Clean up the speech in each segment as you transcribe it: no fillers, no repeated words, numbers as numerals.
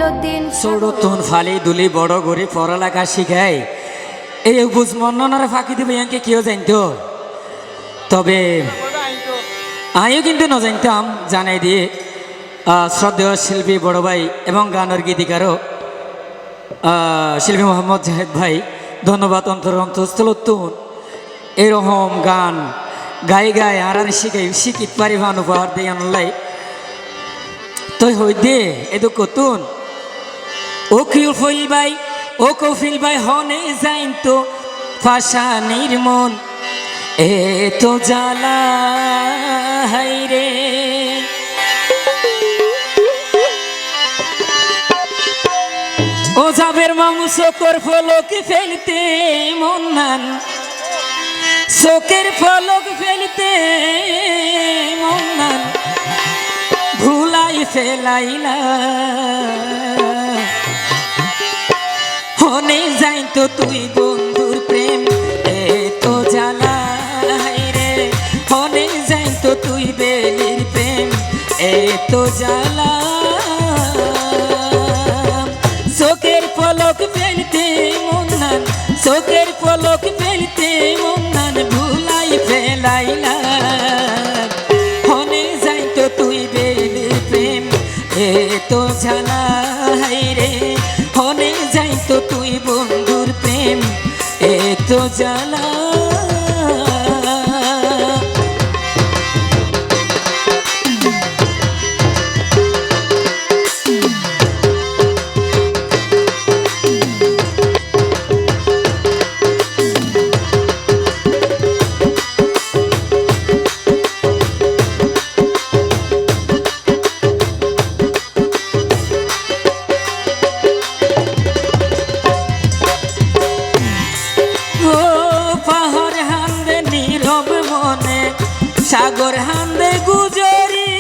মঈনুদ্দিন ছোটতুন ফালি দুলি বড় করে পড়ালেখা শিখায় এই বুঝ মন্ননারে ফাঁকি দিবে ইয়াকে কেউ জানতো তবে আমিও কিন্তু ন জানতাম জানাই দিয়ে শ্রদ্ধেয় শিল্পী বড় ভাই এবং গানের গীতিকারও শিল্পী মোহাম্মদ জাহেদ ভাই ধন্যবাদ অন্তরস্থলতুন এরকম গান গাই গাই আর শিখিত পারি ভান উপহার দিয়ে আনলাই তুই হই দে এদো কতুন ও কিউফিল ভাই ও কফিল ভাই হনে যাইন তো ফাশানির মন এ তো জ্বালা হাই রে ও যাবের মামু শোকর ফলক ফেলতে মন নান শোকের ফলক ফেলতে মন নান ভুলাই ফেলাইলা হনে যাই তো তুই বন্ধুর প্রেম এ তো জ্বালা রে হনে যাই তো তুই বেলির প্রেম এ তো জ্বালা চোখের পলক ফেলতে মন নান চোখের পলক ফেলতে মন নান ভুলাই ফেলাইলা হনে যাই তো তুই বেলির প্রেম এ তো জ্বালা রে হনে যাই তো তুই বন্ধুর প্রেম এ তো জ্বালা সাগর হান্দে গুজরি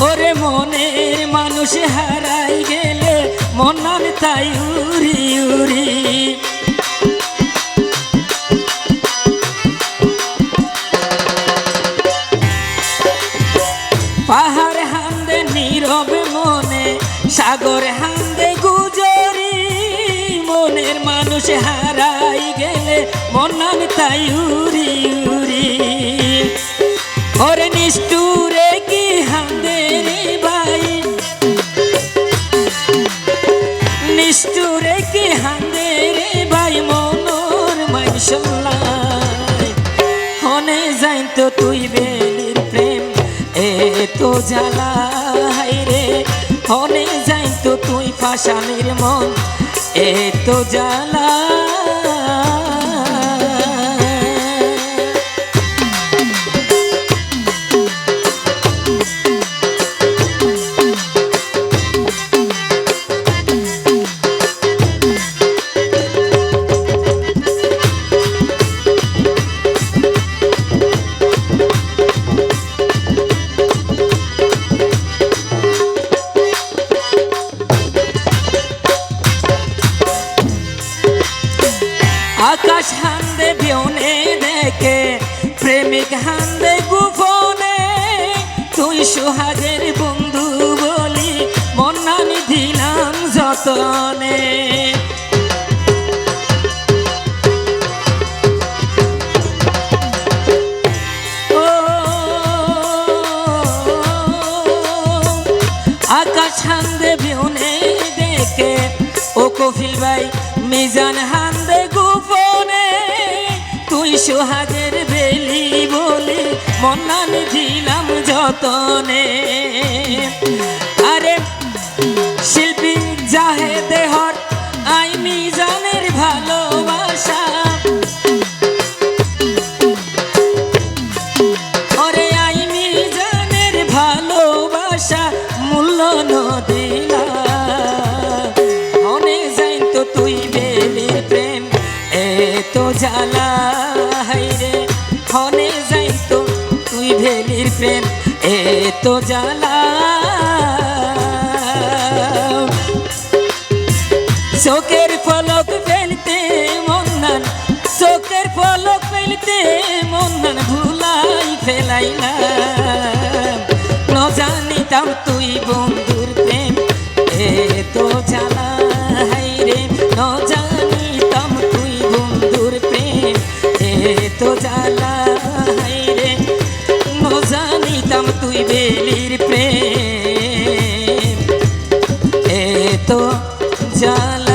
ওরে মনের মানুষ হারাই গেলে মনান তাই উড়ি উড়ি পাহাড় হান্দে নীরব মনে সাগর হান্দে গুজরি মনের মানুষ হারাই গেলে মনান তাই উড়ি উড়ি ওরে নিষ্ঠুরে কি হান্দে রে ভাই নিষ্ঠুরে কি হান্দে রে ভাই মনোর মাইশাল্লাহ হনে যাই তো তুই বেলির প্রেম এ তো জ্বালা রে হনে যাই তো তুই ফাশানির মন এ তো জ্বালা আকাশ হান্দে বিয়নে দেখে প্রেমিক হান্দে গোপনে তুই সোহাগের বন্ধু বলি মনানি দিলাম যতনে ও আকাশ হান্দে বিয়নে দেখে ও কফিল ভাই মিজান হান্দে গোপনে তুই সোহাগের বেলি বলি মনান দিলাম যতনে আরে শিল্পী জাহেদ হর আই মিজানের ভালোবাসা ওরে আই মিজানের ভালোবাসা মূল্য ন দিলা হনে যাই তো তুই বেলির প্রেম এ তো জ্বালা রে হনে যাই তো তুই বেলির প্রেম এ তো জ্বালা চোখের পলক ফেলতে মন নান চোখের পলক ফেলতে মন নান ভুলাই ফেলাইলা ন জানিতাম তুই বন্ধুর প্রেম এ বুঝলাম তুই বেলির প্রেম এ তো জাল